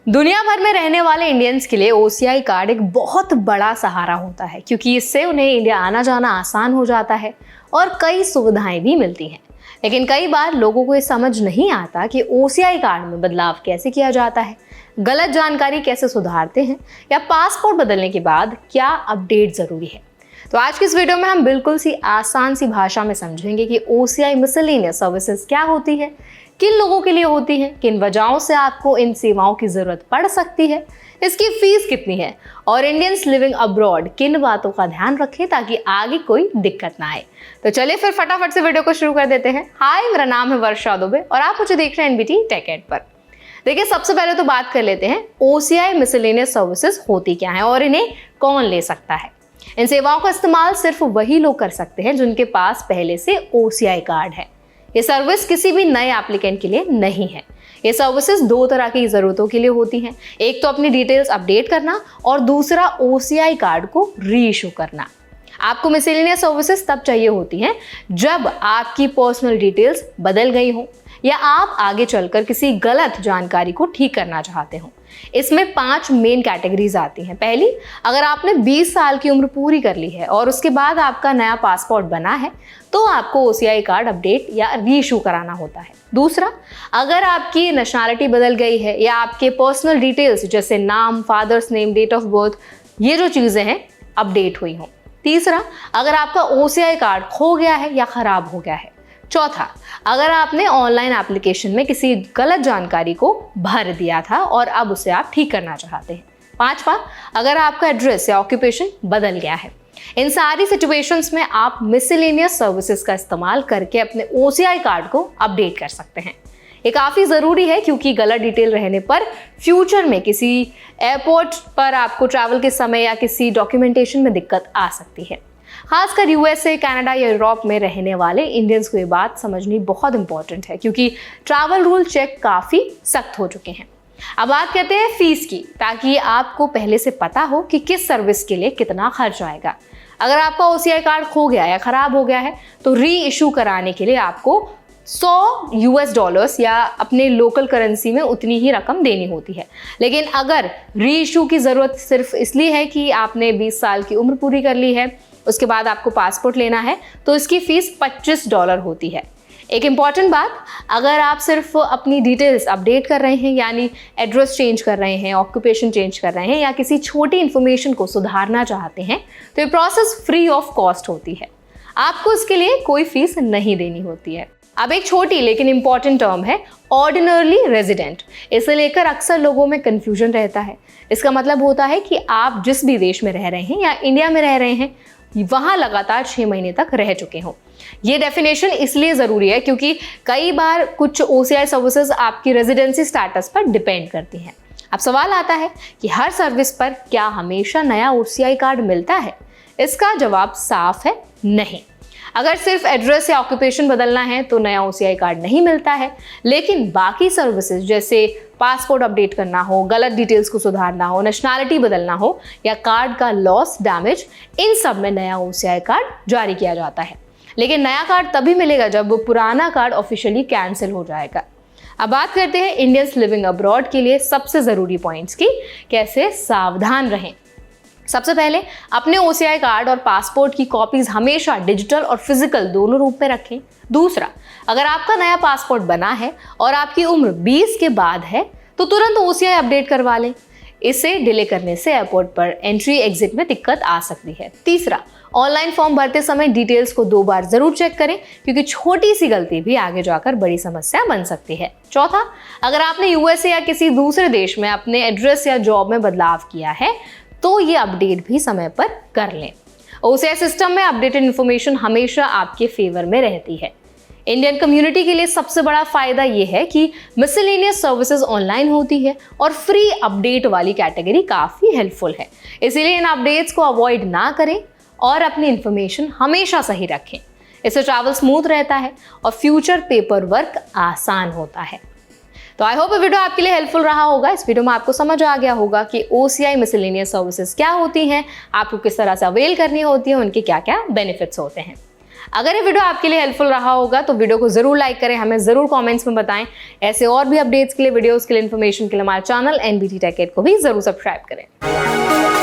दुनिया भर में रहने वाले इंडियंस के लिए ओसीआई कार्ड एक बहुत बड़ा सहारा होता है, क्योंकि इससे उन्हें इंडिया आना जाना आसान हो जाता है और कई सुविधाएं भी मिलती हैं। लेकिन कई बार लोगों को ये समझ नहीं आता कि ओसीआई कार्ड में बदलाव कैसे किया जाता है, गलत जानकारी कैसे सुधारते हैं या पासपोर्ट बदलने के बाद क्या अपडेट जरूरी है। तो आज की इस वीडियो में हम बिल्कुल सी आसान सी भाषा में समझेंगे कि ओसीआई मिसलेनियस सर्विसेज क्या होती है, किन लोगों के लिए होती है, किन वजहों से आपको इन सेवाओं की जरूरत पड़ सकती है, इसकी फीस कितनी है और इंडियंस लिविंग अब्रॉड किन बातों का ध्यान रखें ताकि आगे कोई दिक्कत ना आए। तो चलिए फिर फटाफट से वीडियो को शुरू कर देते हैं। हाय, मेरा नाम है वर्षा दुबे और आप मुझे देख रहे हैं एनबीटी टेक एड पर। देखिए, सबसे पहले तो बात कर लेते हैं ओसीआई मिसलेनियस सर्विसेज होती क्या है और इन्हें कौन ले सकता है। इन सेवाओं का इस्तेमाल सिर्फ वही लोग कर सकते हैं जिनके पास पहले से ओसीआई कार्ड है। ये सर्विस किसी भी नए एप्लीकेंट के लिए नहीं है। ये सर्विसेज दो तरह की जरूरतों के लिए होती हैं, एक तो अपनी डिटेल्स अपडेट करना और दूसरा ओसीआई कार्ड को री इशू करना। आपको मिसलेनियस सर्विसेज तब चाहिए होती हैं जब आपकी पर्सनल डिटेल्स बदल गई हो या आप आगे चलकर किसी गलत जानकारी को ठीक करना चाहते हो। इसमें 5 मेन कैटेगरीज आती हैं। पहली, अगर आपने 20 साल की उम्र पूरी कर ली है और उसके बाद आपका नया पासपोर्ट बना है तो आपको ओसीआई कार्ड अपडेट या री इशू कराना होता है। दूसरा, अगर आपकी नेशनैलिटी बदल गई है या आपके पर्सनल डिटेल्स जैसे नाम, father's name, date of birth, ये जो चीज़ें हैं अपडेट हुई हों। तीसरा, अगर आपका ओसीआई कार्ड खो गया है या खराब हो गया है। चौथा, अगर आपने ऑनलाइन एप्लीकेशन में किसी गलत जानकारी को भर दिया था और अब उसे आप ठीक करना चाहते हैं। पांचवा, अगर आपका एड्रेस या ऑक्यूपेशन बदल गया है। इन सारी सिचुएशंस में आप मिसलेनियस सर्विसेज का इस्तेमाल करके अपने ओसीआई कार्ड को अपडेट कर सकते हैं। ये काफ़ी ज़रूरी है क्योंकि गलत डिटेल रहने पर फ्यूचर में किसी एयरपोर्ट पर आपको ट्रैवल के समय या किसी डॉक्यूमेंटेशन में दिक्कत आ सकती है। खासकर यूएसए, कनाडा या यूरोप में रहने वाले इंडियंस को ये बात समझनी बहुत इंपॉर्टेंट है क्योंकि ट्रैवल रूल चेक काफ़ी सख्त हो चुके हैं। अब बात करते हैं फीस की, ताकि आपको पहले से पता हो कि किस सर्विस के लिए कितना खर्च आएगा। अगर आपका ओसीआई कार्ड खो गया या ख़राब हो गया है तो री इशू कराने के लिए आपको $100 या अपने लोकल करेंसी में उतनी ही रकम देनी होती है। लेकिन अगर री इशू की ज़रूरत सिर्फ इसलिए है कि आपने 20 साल की उम्र पूरी कर ली है, उसके बाद आपको पासपोर्ट लेना है, तो इसकी फ़ीस $25 होती है। एक इम्पॉर्टेंट बात, अगर आप सिर्फ अपनी डिटेल्स अपडेट कर रहे हैं, यानी एड्रेस चेंज कर रहे हैं, ऑक्यूपेशन चेंज कर रहे हैं या किसी छोटी इन्फॉर्मेशन को सुधारना चाहते हैं, तो ये प्रोसेस फ्री ऑफ कॉस्ट होती है। आपको इसके लिए कोई फीस नहीं देनी होती है। अब एक छोटी लेकिन इंपॉर्टेंट टर्म है ऑर्डिनरली रेजिडेंट। इसे लेकर अक्सर लोगों में कंफ्यूजन रहता है। इसका मतलब होता है कि आप जिस भी देश में रह रहे हैं या इंडिया में रह रहे हैं, वहाँ लगातार 6 महीने तक रह चुके हों। ये डेफिनेशन इसलिए ज़रूरी है क्योंकि कई बार कुछ ओसीआई सर्विसेज आपकी रेजिडेंसी स्टेटस पर डिपेंड करती हैं। अब सवाल आता है कि हर सर्विस पर क्या हमेशा नया ओसीआई कार्ड मिलता है? इसका जवाब साफ है, नहीं। अगर सिर्फ एड्रेस या ऑक्यूपेशन बदलना है तो नया ओसीआई कार्ड नहीं मिलता है, लेकिन बाकी सर्विसेज जैसे पासपोर्ट अपडेट करना हो, गलत डिटेल्स को सुधारना हो, नेशनैलिटी बदलना हो या कार्ड का लॉस, डैमेज, इन सब में नया ओसीआई कार्ड जारी किया जाता है। लेकिन नया कार्ड तभी मिलेगा जब पुराना कार्ड ऑफिशियली कैंसिल हो जाएगा। अब बात करते हैं इंडियंस लिविंग अब्रॉड के लिए सबसे ज़रूरी पॉइंट्स की, कैसे सावधान रहें। सबसे पहले, अपने ओसीआई कार्ड और पासपोर्ट की कॉपीज हमेशा डिजिटल और फिजिकल दोनों रूप में रखें। दूसरा, अगर आपका नया पासपोर्ट बना है और आपकी उम्र 20 के बाद है तो तुरंत ओसीआई अपडेट करवा लें। इसे डिले करने से एयरपोर्ट पर एंट्री एग्जिट में दिक्कत आ सकती है। तीसरा, ऑनलाइन फॉर्म भरते समय डिटेल्स को 2 बार जरूर चेक करें क्योंकि छोटी सी गलती भी आगे जाकर बड़ी समस्या बन सकती है। चौथा, अगर आपने यूएसए या किसी दूसरे देश में अपने एड्रेस या जॉब में बदलाव किया है तो ये अपडेट भी समय पर कर लें। ओसीआई सिस्टम में अपडेटेड इन्फॉर्मेशन हमेशा आपके फेवर में रहती है। इंडियन कम्युनिटी के लिए सबसे बड़ा फायदा ये है कि मिसलेनियस सर्विसेज ऑनलाइन होती है और फ्री अपडेट वाली कैटेगरी काफ़ी हेल्पफुल है। इसीलिए इन अपडेट्स को अवॉइड ना करें और अपनी इन्फॉर्मेशन हमेशा सही रखें। इससे ट्रैवल स्मूथ रहता है और फ्यूचर पेपर वर्क आसान होता है। तो आई होप ये वीडियो आपके लिए हेल्पफुल रहा होगा। इस वीडियो में आपको समझ आ गया होगा कि ओसीआई मिसलेनियस सर्विसेज क्या होती हैं, आपको किस तरह से अवेल करनी होती है, उनके क्या क्या बेनिफिट्स होते हैं। अगर ये वीडियो आपके लिए हेल्पफुल रहा होगा तो वीडियो को जरूर लाइक करें, हमें जरूर कमेंट्स में बताएं। ऐसे और भी अपडेट्स के लिए, वीडियोस के लिए, इन्फॉर्मेशन के लिए हमारे चैनल NBT Tech Ed को भी जरूर सब्सक्राइब करें।